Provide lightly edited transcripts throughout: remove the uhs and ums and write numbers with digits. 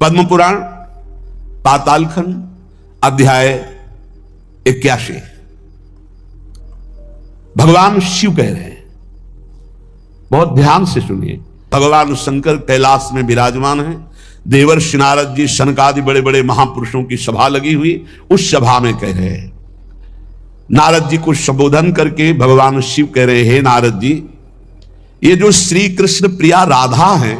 पद्म पुराण पातालखंड अध्याय 81। भगवान शिव कह रहे हैं, बहुत ध्यान से सुनिए। भगवान शंकर कैलाश में विराजमान हैं। देवर्षि नारद जी, शनकादि बड़े बड़े महापुरुषों की सभा लगी हुई, उस सभा में कह रहे हैं। नारद जी को संबोधन करके भगवान शिव कह रहे हैं, नारद जी, ये जो श्री कृष्ण प्रिया राधा है,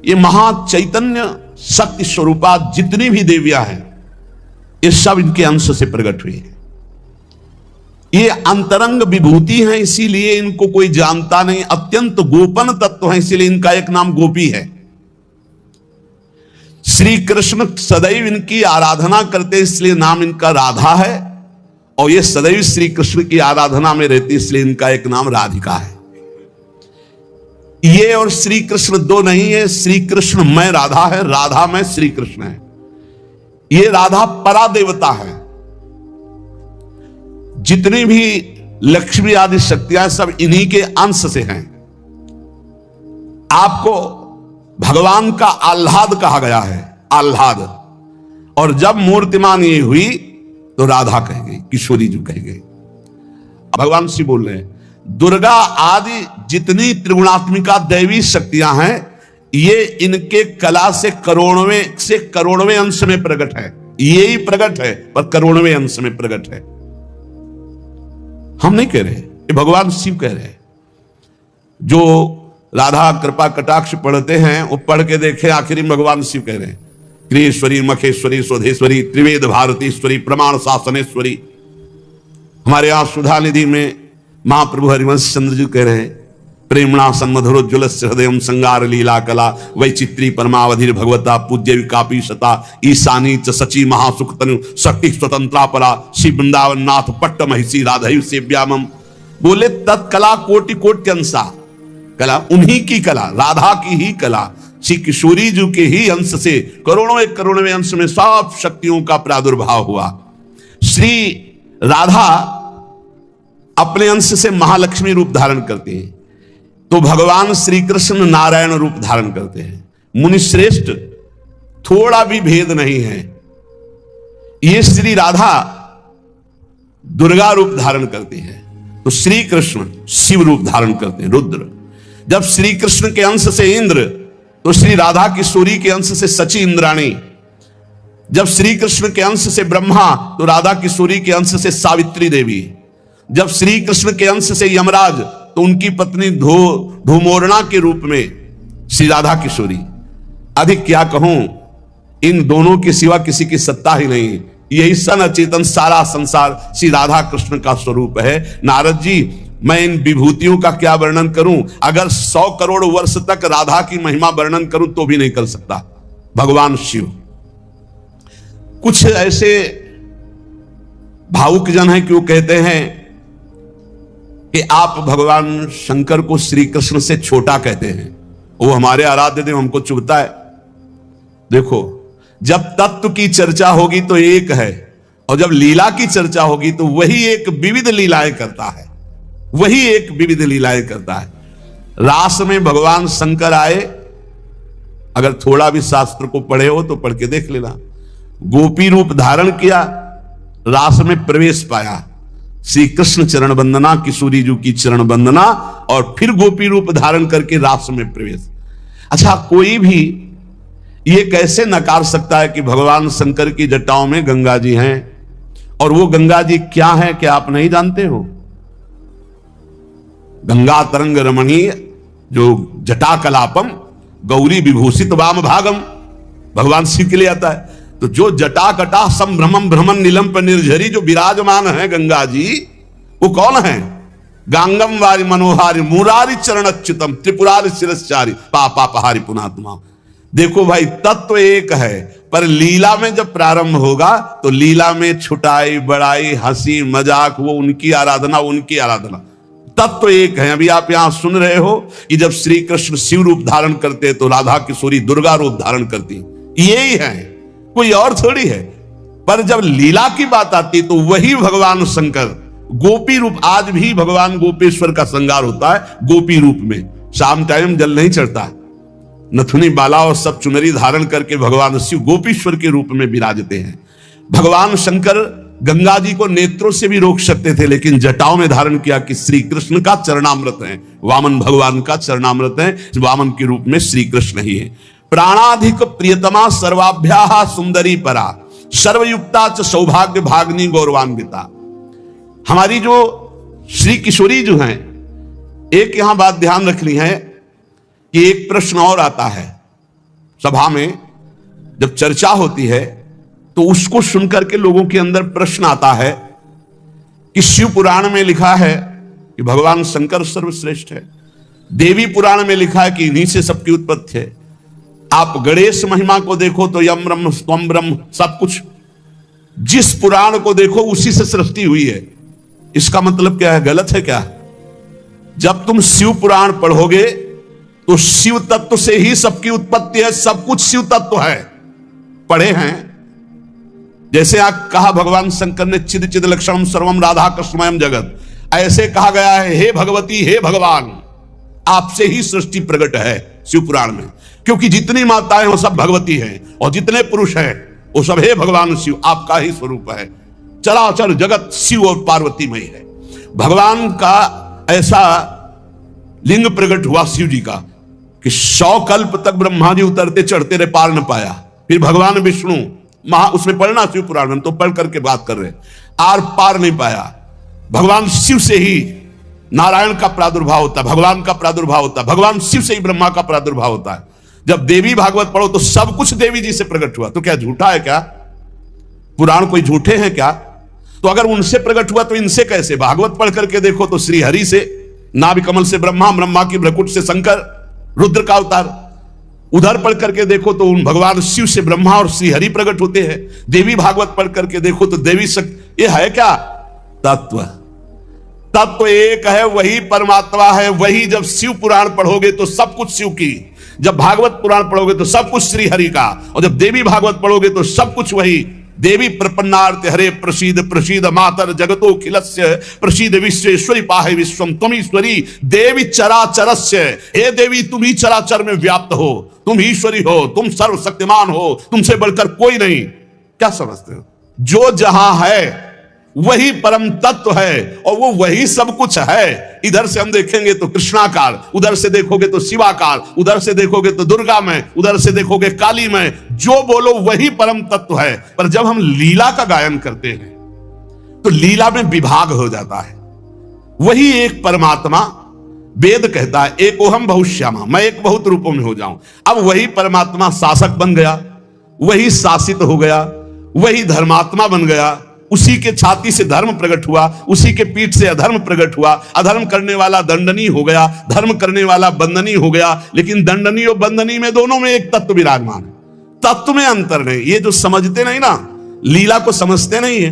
ये महाचैतन्य शक्ति स्वरूपा जितनी भी देवियां हैं, ये सब इनके अंश से प्रकट हुई है। ये अंतरंग विभूति हैं, इसीलिए इनको कोई जानता नहीं। अत्यंत गोपन तत्व है, इसीलिए इनका एक नाम गोपी है। श्री कृष्ण सदैव इनकी आराधना करते, इसलिए नाम इनका राधा है। और ये सदैव श्री कृष्ण की आराधना में रहती, इसलिए इनका एक नाम राधिका है। ये और श्री कृष्ण दो नहीं है। श्री कृष्ण में राधा है, राधा में श्री कृष्ण है। ये राधा परा देवता है। जितनी भी लक्ष्मी आदि शक्तियां सब इन्हीं के अंश से हैं। आपको भगवान का आह्लाद कहा गया है, आह्लाद। और जब मूर्तिमान ये हुई तो राधा कह गई, किशोरी जी कह गई। भगवान शिव बोल रहे हैं, दुर्गा आदि जितनी त्रिगुणात्मिका दैवी शक्तियां हैं, ये इनके कला से करोड़वें अंश में प्रकट है। यही प्रकट है, पर करोड़वें अंश में प्रकट है। हम नहीं कह रहे, ये भगवान शिव कह रहे हैं। जो राधा कृपा कटाक्ष पढ़ते हैं, वो पढ़ के देखें, आखिरी में भगवान शिव कह रहे हैं, क्रियेश्वरी, मखेश्वरी, स्वधेश्वरी, त्रिवेद भारतीश्वरी, प्रमाण शासनेश्वरी। हमारे यहां सुधा निधि में महाप्रभु हरिवंश चंद्र जी कह रहे हैं, प्रेमणा सन्मधुरोज्वल हृदय संगार लीला कला वैचित्री परमावधि भगवता पूज्य विकापी शता ईशानी च सची महासुख तनु शक्ति स्वतंत्रा परा श्री वृंदावन नाथ पट्ट महिषी राधयु सेव्यामम। बोले तत्कला कोटि कोटि अंशा, कला उन्हीं की कला, राधा की ही कला, श्री किशोरी जी के ही अंश से करोड़ों अंश में सब शक्तियों का प्रादुर्भाव हुआ। श्री राधा अपने अंश से महालक्ष्मी रूप धारण करते हैं, तो भगवान श्री कृष्ण नारायण रूप धारण करते हैं। मुनि श्रेष्ठ, थोड़ा भी भेद नहीं है। ये श्री राधा दुर्गा रूप धारण करती है, तो श्री कृष्ण शिव रूप धारण करते हैं, रुद्र। जब श्री कृष्ण के अंश से इंद्र, तो श्री राधा किशोरी के अंश से सची इंद्राणी। जब श्री कृष्ण के अंश से ब्रह्मा, तो राधा किशोरी के अंश से सावित्री देवी। जब श्री कृष्ण के अंश से यमराज, तो उनकी पत्नी धूमोरणा के रूप में श्री राधा किशोरी। अधिक क्या कहूं, इन दोनों के सिवा किसी की सत्ता ही नहीं। यही सन अचेतन सारा संसार श्री राधा कृष्ण का स्वरूप है। नारद जी, मैं इन विभूतियों का क्या वर्णन करूं? अगर 100 करोड़ वर्ष तक राधा की महिमा वर्णन करूं तो भी नहीं कर सकता। भगवान शिव कुछ ऐसे भावुक जन हैं कि वो कहते हैं कि आप भगवान शंकर को श्री कृष्ण से छोटा कहते हैं, वो हमारे आराध्य देव, हमको चुभता है। देखो, जब तत्व की चर्चा होगी तो एक है, और जब लीला की चर्चा होगी तो वही एक विविध लीलाएं करता है, वही एक विविध लीलाएं करता है। रास में भगवान शंकर आए, अगर थोड़ा भी शास्त्र को पढ़े हो तो पढ़ के देख लेना। गोपी रूप धारण किया, रास में प्रवेश पाया, श्री कृष्ण चरण वंदना, किशोरी जी की चरण वंदना, और फिर गोपी रूप धारण करके रास में प्रवेश। अच्छा, कोई भी ये कैसे नकार सकता है कि भगवान शंकर की जटाओं में गंगा जी हैं? और वो गंगा जी क्या है, क्या आप नहीं जानते हो? गंगा तरंग रमणीय जो जटा कलापम गौरी विभूषित वाम भागम, भगवान शिव के लिए आता है। तो जो जटा कटा संभ्रमम भ्रमण नीलम पर निर्झरी जो विराजमान है गंगा जी, वो कौन है? गांगम वारि मनोहारी मुरारी चरण अच्युतम त्रिपुरारी शिरस्चारी पापा पहारी पुनात्मा। देखो भाई, तत्व एक है, पर लीला में जब प्रारंभ होगा तो लीला में छुटाई बड़ाई हंसी मजाक, वो उनकी आराधना, उनकी आराधना। तत्व एक है। अभी आप यहां सुन रहे हो कि जब श्री कृष्ण शिव रूप धारण करते तो राधा किशोरी दुर्गा रूप धारण करती, यही है, कोई और थोड़ी है। पर जब लीला की बात आती तो वही भगवान शंकर गोपी रूप, आज भी भगवान गोपेश्वर का श्रृंगार होता है गोपी रूप में। शाम टाइम जल नहीं चढ़ता, नथुनी बाला और सब चुनरी धारण करके भगवान शिव गोपीश्वर के रूप में विराजते हैं। भगवान शंकर गंगा जी को नेत्रों से भी रोक सकते थे, लेकिन जटाओं में धारण किया कि श्री कृष्ण का चरणामृत है, वामन भगवान का चरणामृत है, वामन के रूप में श्री कृष्ण ही है। प्राणाधिक प्रियतमा सर्वाभ्या सुंदरी परा सर्वयुक्ता च सौभाग्य भागनी गौरवान्विता। हमारी जो श्री किशोरी जो हैं, एक यहां बात ध्यान रखनी है कि एक प्रश्न और आता है सभा में, जब चर्चा होती है तो उसको सुनकर के लोगों के अंदर प्रश्न आता है कि शिव पुराण में लिखा है कि भगवान शंकर सर्वश्रेष्ठ है, देवी पुराण में लिखा है कि इन्हीं से सबकी उत्पत्ति है, आप गणेश महिमा को देखो तो यम ब्रह्म स्वम ब्रह्म, सब कुछ जिस पुराण को देखो उसी से सृष्टि हुई है। इसका मतलब क्या है? गलत है क्या? जब तुम शिव पुराण पढ़ोगे तो शिव तत्व से ही सबकी उत्पत्ति है, सब कुछ शिव तत्व है। पढ़े हैं जैसे आप कहा भगवान शंकर ने चिद चिद लक्षणम सर्वम राधा कृष्णमयम जगत, ऐसे कहा गया है हे भगवती हे भगवान आपसे ही सृष्टि प्रकट है शिव पुराण में, क्योंकि जितनी माताएं वो सब भगवती हैं और जितने पुरुष हैं वो सब हे भगवान शिव आपका ही स्वरूप है। चराचर जगत शिव और पार्वतीमय है। भगवान का ऐसा लिंग प्रकट हुआ शिव जी का कि 100 कल्प तक ब्रह्मा जी उतरते चढ़ते रहे, पार न पाया। फिर भगवान विष्णु उसमें पढ़ना शिव पुराण में, तो पढ़ करके बात कर रहे, आर पार नहीं पाया। भगवान शिव से ही नारायण का प्रादुर्भाव होता है, भगवान का प्रादुर्भाव होता है, भगवान शिव से ही ब्रह्मा का प्रादुर्भाव होता है। जब देवी भागवत पढ़ो तो सब कुछ देवी जी से प्रकट हुआ, तो क्या झूठा है क्या? पुराण कोई झूठे हैं क्या? तो अगर उनसे प्रकट हुआ तो इनसे कैसे? भागवत पढ़ करके देखो तो श्री हरि से, नाभि कमल से ब्रह्मा, ब्रह्मा की भ्रकुट से शंकर, रुद्र का अवतार। उधर पढ़ करके देखो तो उन भगवान शिव से ब्रह्मा और श्री हरि प्रकट होते हैं। देवी भागवत पढ़ करके देखो तो देवी शक्ति, ये है क्या? तत्व। तत्व एक है, वही परमात्मा है, वही। जब शिव पुराण पढ़ोगे तो सब कुछ शिव की, जब भागवत पुराण पढ़ोगे तो सब कुछ श्री हरि का, और जब देवी भागवत पढ़ोगे तो सब कुछ वही। देवी प्रपन्नार्थ हरे प्रसीद प्रसीद मातर जगतो खिलस्य प्रसीद विश्वेश्वरी पाहे विश्वम त्वमीश्वरी देवी चराचरस्य। हे देवी तुम ही चराचर में व्याप्त हो, तुम ईश्वरी हो, तुम सर्वशक्तिमान हो, तुमसे बढ़कर कोई नहीं। क्या समझते हो? जो जहां है वही परम तत्व है और वो वही सब कुछ है। इधर से हम देखेंगे तो कृष्णाकार, उधर से देखोगे तो शिवाकार, उधर से देखोगे तो दुर्गा में, उधर से देखोगे काली में, जो बोलो वही परम तत्व है। पर जब हम लीला का गायन करते हैं तो लीला में विभाग हो जाता है। वही एक परमात्मा, वेद कहता है एकोहम बहुश्यामा, मैं एक बहुत रूपों में हो जाऊं। अब वही परमात्मा शासक बन गया, वही शासित हो गया, वही धर्मात्मा बन गया। उसी के छाती से धर्म प्रकट हुआ, उसी के पीठ से अधर्म प्रकट हुआ। अधर्म करने वाला दंडनीय हो गया, धर्म करने वाला बंदनीय हो गया। लेकिन दंडनीय और बंदनीय में दोनों में एक तत्व विराजमान है, तत्व में अंतर नहीं। ये जो समझते नहीं ना, लीला को समझते नहीं है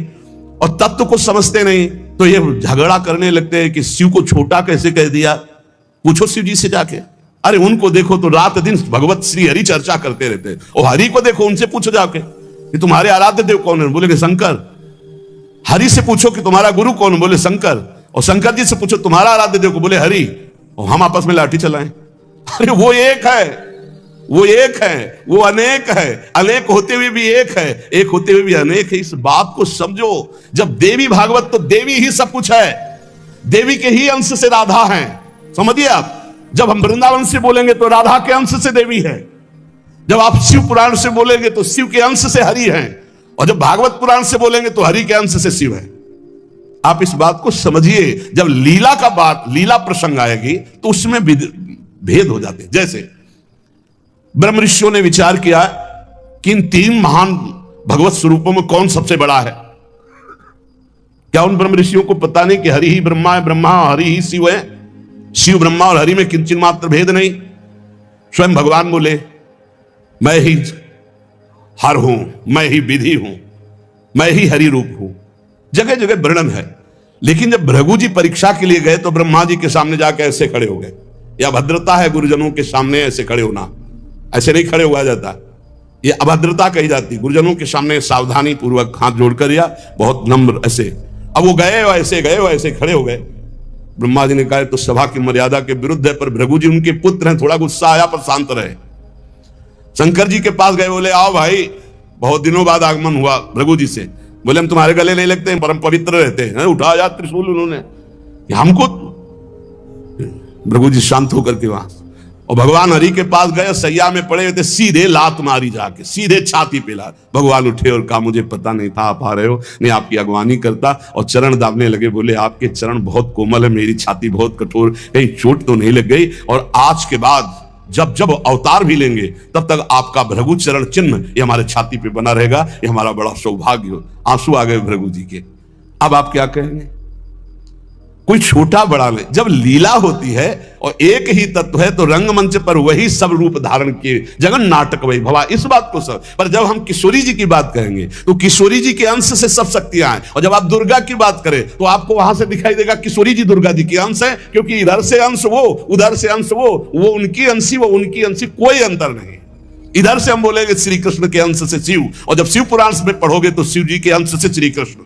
और तत्व को समझते नहीं, तो ये झगड़ा करने लगते हैं कि शिव को छोटा कैसे कह दिया। पूछो शिव जी से जाके, अरे उनको देखो तो रात दिन भगवत श्री हरि चर्चा करते रहते हैं, और हरि को देखो, उनसे पूछो जाके कि तुम्हारे आराध्य देव कौन है, बोलेंगे शंकर। हरि से पूछो कि तुम्हारा गुरु कौन, बोले शंकर। और शंकर जी से पूछो तुम्हारा आराध्य देव को, बोले हरि। और हम आपस में लाठी चलाएं। अरे वो एक है, वो एक है, वो अनेक है। अनेक होते हुए भी एक है, एक होते हुए भी अनेक है। इस बात को समझो। जब देवी भागवत तो देवी ही सब कुछ है, देवी के ही अंश से राधा है, समझिए आप। जब हम वृंदावन से बोलेंगे तो राधा के अंश से देवी है। जब आप शिव पुराण से बोलेंगे तो शिव के अंश से हरि है, और जब भागवत पुराण से बोलेंगे तो हरि के अंश से शिव है। आप इस बात को समझिए। जब लीला का बात, लीला प्रसंग आएगी तो उसमें भेद हो जाते हैं। जैसे ब्रह्म ऋषियों ने विचार किया कि इन 3 महान भगवत स्वरूपों में कौन सबसे बड़ा है। क्या उन ब्रह्म ऋषियों को पता नहीं कि हरि ही ब्रह्मा है, ब्रह्मा हरि ही शिव है। शिव ब्रह्मा और हरि में किंचित मात्र भेद नहीं। स्वयं भगवान बोले मैं ही हर हूं, मैं ही विधि हूं, मैं ही हरि रूप हूं। जगह जगह वर्णन है। लेकिन जब भृगु जी परीक्षा के लिए गए तो ब्रह्मा जी के सामने जाकर ऐसे खड़े हो गए। यह अभद्रता है गुरुजनों के सामने ऐसे खड़े होना, ऐसे नहीं खड़े हुआ जाता, यह अभद्रता कही जाती। गुरुजनों के सामने सावधानी पूर्वक हाथ जोड़कर या बहुत नम्र ऐसे। अब वो गए और ऐसे खड़े हो गए। ब्रह्मा जी ने कहा तो सभा की मर्यादा के विरुद्ध है, पर भृगु जी उनके पुत्र हैं, थोड़ा गुस्सा आया पर शांत रहे। शंकर जी के पास गए, बोले आओ भाई, बहुत दिनों बाद आगमन हुआ भृगु जी से। बोले हम तुम्हारे गले नहीं लगते, परम पवित्र रहते हैं। उठाया त्रिशूल उन्होंने, हमको। भृगु जी शांत होकर के वहां, और भगवान हरि के पास गए, सैया में पड़े हुए थे, सीधे लात मारी जाके, सीधे छाती पे लात। भगवान उठे और कहा मुझे पता नहीं था आप आ रहे हो, नहीं आपकी अगवानी करता, और चरण दाबने लगे। बोले आपके चरण बहुत कोमल है, मेरी छाती बहुत कठोर, कहीं चोट तो नहीं लग गई, और आज के बाद जब जब अवतार भी लेंगे तब तक आपका भृगु चरण चिन्ह ये हमारे छाती पे बना रहेगा, ये हमारा बड़ा सौभाग्य हो। आंसू आ गए भृगु जी के। अब आप क्या कहेंगे? कोई छोटा बड़ा नहीं, जब लीला होती है और एक ही तत्व है तो रंगमंच पर वही सब रूप धारण किए, जगन नाटक वही भवा, इस बात को सब। पर जब हम किशोरी जी की बात करेंगे तो किशोरी जी के अंश से सब शक्तियां हैं, और जब आप दुर्गा की बात करें तो आपको वहां से दिखाई देगा किशोरी जी दुर्गा जी के अंश है, क्योंकि इधर से अंश वो, उधर से अंश वो उनकी अंशी, वो उनकी अंशी, कोई अंतर नहीं। इधर से हम बोलेंगे श्री कृष्ण के अंश से शिव, और जब शिव पुराण में पढ़ोगे तो शिव जी के अंश से श्री कृष्ण।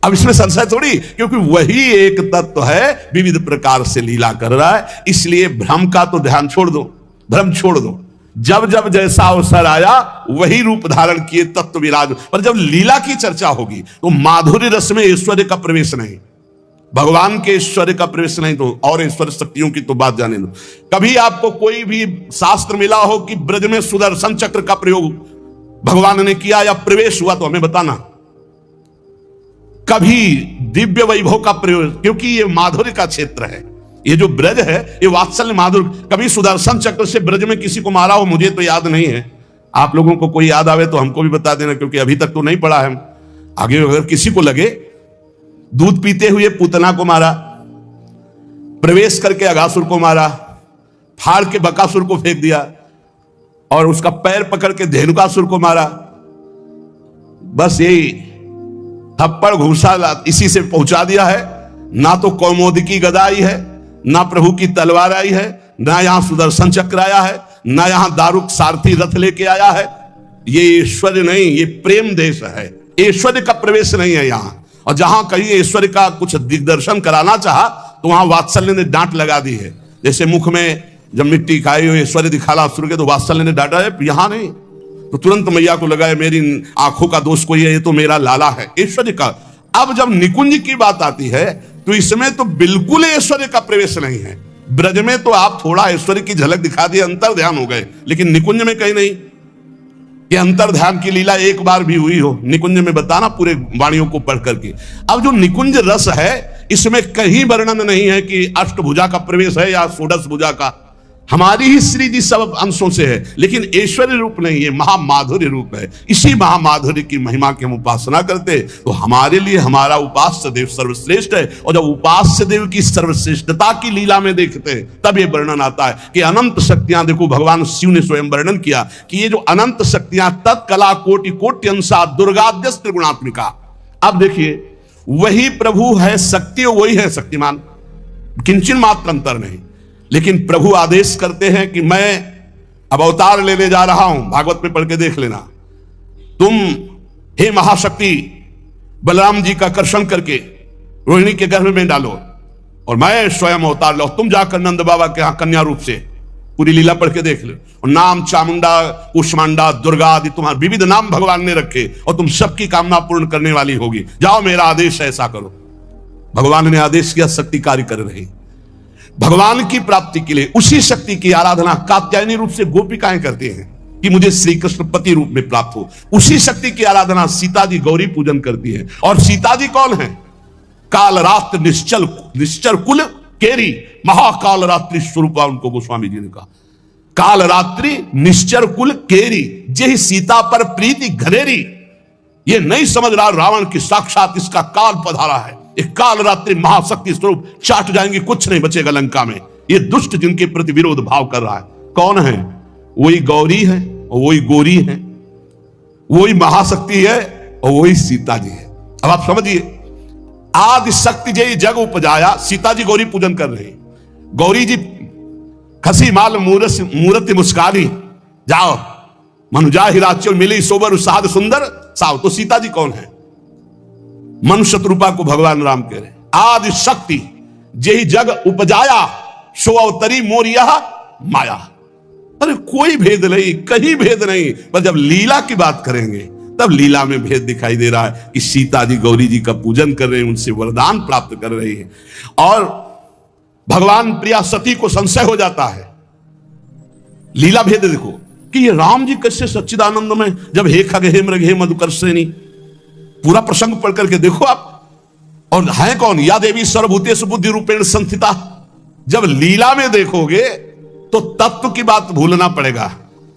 अब इसमें संशय थोड़ी, क्योंकि वही एक तत्व है, विविध प्रकार से लीला कर रहा है। इसलिए भ्रम का तो ध्यान छोड़ दो, भ्रम छोड़ दो। जब जब जैसा अवसर आया वही रूप धारण किए तत्व विराज। पर जब लीला की चर्चा होगी तो माधुर्य रस में ऐश्वर्य का प्रवेश नहीं, भगवान के ऐश्वर्य का प्रवेश नहीं, तो और ऐश्वर्य शक्तियों की तो बात जाने दो। कभी आपको कोई भी शास्त्र मिला हो कि ब्रज में सुदर्शन चक्र का प्रयोग भगवान ने किया या प्रवेश हुआ, तो हमें बताना। कभी दिव्य वैभव का प्रयोग, क्योंकि ये माधुर्य का क्षेत्र है, ये जो ब्रज है ये वात्सल्य माधुर्य। कभी सुदर्शन चक्र से ब्रज में किसी को मारा हो, मुझे तो याद नहीं है। आप लोगों को कोई याद आवे तो हमको भी बता देना, क्योंकि अभी तक तो नहीं पढ़ा है। आगे अगर किसी को लगे, दूध पीते हुए पूतना को मारा, प्रवेश करके अगासुर को मारा, फाड़ के बकासुर को फेंक दिया, और उसका पैर पकड़ के धेनुकासुर को मारा, बस यही थप्पड़ घूसा इसी से पहुंचा दिया है। ना तो कौमोदकी गदा आई है, ना प्रभु की तलवार आई है, ना यहां सुदर्शन चक्र आया है, ना यहां दारुक सारथी रथ लेके आया है। ये ऐश्वर्य नहीं, ये प्रेम देश है, ऐश्वर्य का प्रवेश नहीं है यहां। और जहां कहीं ऐश्वर्य का कुछ दिग्दर्शन कराना चाहा तो वहां वात्सल्य ने डांट लगा दी है। जैसे मुख में जब मिट्टी खाई हो ऐश्वर्य दिखाना शुरू किया तो वात्सल्य ने डांटा है, यहां नहीं, तो तुरंत मैया को लगा है मेरी आंखों का दोष कोई है, ये तो मेरा लाला है, ऐश्वर्य का। अब जब निकुंज की बात आती है तो इसमें तो बिल्कुल ऐश्वर्य का प्रवेश नहीं है। ब्रज में तो आप थोड़ा ऐश्वर्य की झलक दिखा दिए, अंतर ध्यान हो गए, लेकिन निकुंज में कहीं नहीं। ये अंतर ध्यान की लीला एक बार भी हुई हो निकुंज में, बताना पूरे वाणियों को पढ़ करके। अब जो निकुंज रस है इसमें कहीं वर्णन नहीं है कि अष्टभुजा का प्रवेश है या षोडश भुजा का। हमारी ही श्री जी सब अंशों से है, लेकिन ऐश्वर्य रूप नहीं है, महामाधुर्य रूप है। इसी महामाधुर्य की महिमा की हम उपासना करते तो हमारे लिए हमारा उपास्य देव सर्वश्रेष्ठ है। और जब उपास्य देव की सर्वश्रेष्ठता की लीला में देखते हैं तब ये वर्णन आता है कि अनंत शक्तियां, देखो भगवान शिव ने स्वयं वर्णन किया कि ये जो अनंत शक्तियां तत्कला कोटि कोटि अंशा दुर्गाद्यस त्रिगुणात्मिका। अब देखिए वही प्रभु है शक्ति, वही है शक्तिमान, किंचन मात्र अंतर नहीं। लेकिन प्रभु आदेश करते हैं कि मैं अब अवतार लेने जा रहा हूं, भागवत में पढ़ के देख लेना, तुम हे महाशक्ति बलराम जी का कर्षण करके रोहिणी के गर्भ में डालो और मैं स्वयं अवतार लो। तुम जाकर नंद बाबा के यहां कन्या रूप से पूरी लीला पढ़ के देख लो। और नाम चामुंडा, कुष्मांडा, दुर्गा आदि तुम्हारे विविध नाम भगवान ने रखे और तुम सबकी कामना पूर्ण करने वाली होगी। जाओ मेरा आदेश है, ऐसा करो। भगवान ने आदेश किया, शक्ति कार्य कर रही। भगवान की प्राप्ति के लिए उसी शक्ति की आराधना कात्यायनी रूप से गोपिकाएं करती हैं कि मुझे श्री कृष्ण पति रूप में प्राप्त हो। उसी शक्ति की आराधना सीता जी गौरी पूजन करती है। और सीता जी कौन है? काल रात्र निश्चर कुल केरी, महाकाल रात्रि स्वरूपा उनको गोस्वामी जी ने कहा। काल रात्रि निश्चर कुल केरी, जय सीता पर प्रीति घनेरी। ये नहीं समझ रहा रावण की साक्षात इसका काल पधारा है। एक काल रात्रि महाशक्ति स्वरूप चाट जाएंगे, कुछ नहीं बचेगा लंका में। ये दुष्ट जिनके प्रति विरोध भाव कर रहा है कौन है? वही गौरी है और वही गोरी है, वही महाशक्ति है और वही सीता जी है। अब आप समझिए, आदि शक्ति जय जग उपजाया, सीता जी गौरी पूजन कर रही। गौरी जी खसी माल मूर्ति मुस्कानी, जाओ मनुजा हिराचल मिली सोबर साध सुंदर साव। तो सीता जी कौन है? मनुष्य रूपा को भगवान राम कह रहे। आदि शक्ति जेहि जग उपजाया, सो अवतरी मोर यह माया। अरे कोई भेद नहीं, कहीं भेद नहीं। पर जब लीला की बात करेंगे तब लीला में भेद दिखाई दे रहा है कि सीता जी गौरी जी का पूजन कर रहे हैं, उनसे वरदान प्राप्त कर रही है। और भगवान प्रिया सती को संशय हो जाता है। लीला भेद देखो कि ये राम जी कैसे सच्चिदानंद में, जब हे खग हे मृग हे मधुकर्षिणी, पूरा प्रसंग पढ़ करके देखो आप। और है कौन? या देवी सर्वभूतेषु बुद्धि रूपेण संस्थिता। जब लीला में देखोगे तो तत्व की बात भूलना पड़ेगा,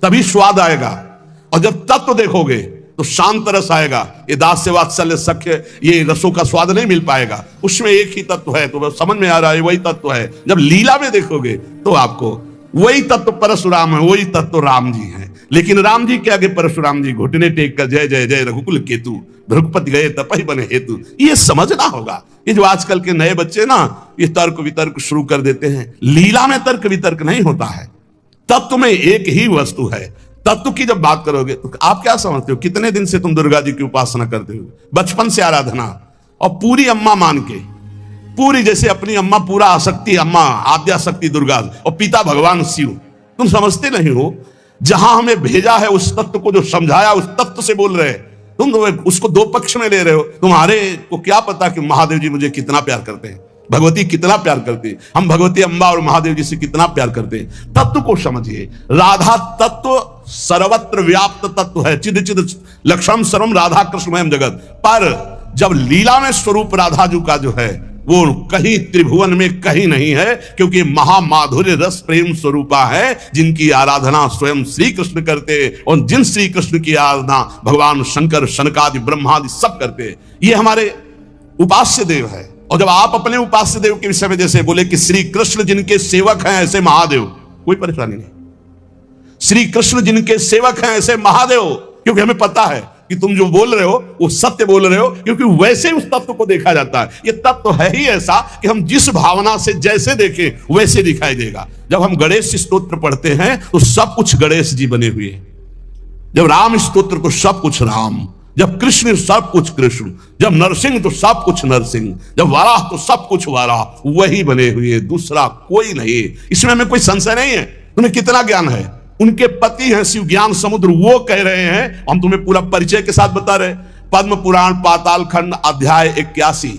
तभी स्वाद आएगा। और जब तत्व देखोगे तो शांत रस आएगा। ये दास्य वात्सल्य सख्य, ये रसों का स्वाद नहीं मिल पाएगा। उसमें एक ही तत्व है, तो समझ में आ रहा है वही तत्व है। जब लीला में देखोगे तो आपको वही तत्व परशुराम है, वही तत्व राम जी हैं। लेकिन राम जी के आगे परशुराम जी घुटने टेक कर जय जय जय रघुकुल केतु, भृगुपति गए तपहि बने हेतु। ये समझना होगा। ये जो आजकल के नए बच्चे ना, ये तर्क वितर्क शुरू कर देते हैं। लीला में तर्क वितर्क नहीं होता है, तत्व में एक ही वस्तु है। तत्व की जब बात करोगे तो आप क्या समझते हो? कितने दिन से तुम दुर्गा जी की उपासना करते हो? बचपन से आराधना, और पूरी अम्मा मान के, पूरी जैसे अपनी अम्मा, पूरा आसक्ति अम्मा, आद्या शक्ति दुर्गा, और पिता भगवान शिव। तुम समझते नहीं हो, जहां हमें भेजा है उस तत्व को, जो समझाया उस तत्व से बोल रहे हैं। तुम उसको दो पक्ष में ले रहे हो। तुम्हारे को क्या पता कि महादेव जी मुझे कितना प्यार करते हैं, भगवती कितना प्यार करती है, हम भगवती अम्बा और महादेव जी से कितना प्यार करते हैं। तत्व को समझिए। राधा तत्व सर्वत्र व्याप्त तत्व है, चिद चिद लक्षण सर्वम राधा कृष्णमयम जगत। पर जब लीला में स्वरूप राधा जी का जो है वो कहीं त्रिभुवन में कहीं नहीं है, क्योंकि महामाधुर्य रस प्रेम स्वरूपा है, जिनकी आराधना स्वयं श्री कृष्ण करते, और जिन श्री कृष्ण की आराधना भगवान शंकर, शनकादि, ब्रह्मादि सब करते। ये हमारे उपास्य देव है। और जब आप अपने उपास्य देव के विषय में जैसे बोले कि श्री कृष्ण जिनके सेवक हैं ऐसे महादेव, कोई परेशानी नहीं। श्री कृष्ण जिनके सेवक हैं ऐसे महादेव, क्योंकि हमें पता है कि तुम जो बोल रहे हो वो सत्य बोल रहे हो, क्योंकि वैसे उस तत्व को देखा जाता है। ये तत्व है ही ऐसा कि हम जिस भावना से जैसे देखें वैसे दिखाई देगा। जब हम गणेश स्तोत्र पढ़ते हैं तो सब कुछ गणेश जी बने हुए हैं। जब राम स्तोत्र तो सब कुछ राम, जब कृष्ण सब कुछ कृष्ण, जब नरसिंह तो सब कुछ नरसिंह, जब वाराह तो सब कुछ वाराह, वही बने हुए, दूसरा कोई नहीं। इसमें हमें कोई संशय नहीं है। तुम्हें कितना ज्ञान है? उनके पति हैं शिव ज्ञान समुद्र, वो कह रहे हैं, हम तुम्हें पूरा परिचय के साथ बता रहे। पद्म पुराण पाताल खंड अध्याय 81,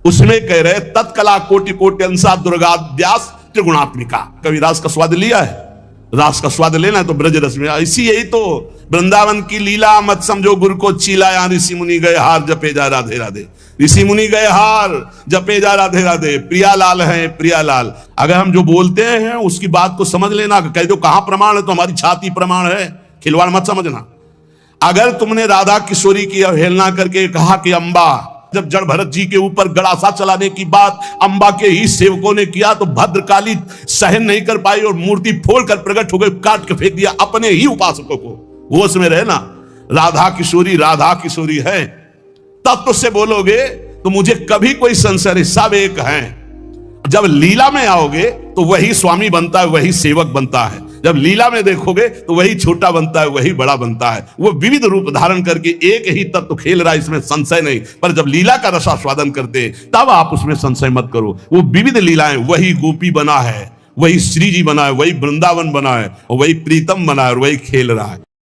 उसमें कह रहे तत्कला कोटि कोटि अंसा दुर्गाद्यास त्रिगुणात्मिका। कभी रास का स्वाद लिया है? रास का स्वाद लेना है तो ब्रज रस में। इसी यही तो वृंदावन की लीला, मत समझो गुरु को चीला, या ऋषि मुनि गए हार जपे जा राधे राधे। ऋषि मुनि गए हार जपे जा राधे राधे। प्रियालाल है प्रियालाल। अगर हम जो बोलते हैं उसकी बात को समझ लेना। कह दो कहां प्रमाण है, तो हमारी छाती प्रमाण है। खिलवाड़ मत समझना। अगर तुमने राधा किशोरी की अवहेलना करके कहा कि अम्बा, जब जड़ भरत जी के ऊपर गड़ासा चलाने की बात अंबा के ही सेवकों ने किया तो भद्रकाली सहन नहीं कर पाई और मूर्ति फोड़कर प्रकट हो गई, काट के फेंक दिया अपने ही उपासकों को। होश में रहना, राधा किशोरी है। तत्व से बोलोगे तो मुझे कभी कोई संशय नहीं, सब एक हैं। जब लीला में आओगे तो वही स्वामी बनता है, वही सेवक बनता है। जब लीला में देखोगे तो वही छोटा बनता है, वही बड़ा बनता है। वो विविध रूप धारण करके एक ही तत्व खेल रहा है, इसमें संशय नहीं। पर जब लीला का रसास्वादन करते तब आप उसमें संशय मत करो। वो विविध लीलाएं, वही गोपी बना है, वही श्री जी बना है, वही वृंदावन बना है, और वही प्रीतम बना है, और वही खेल रहा है।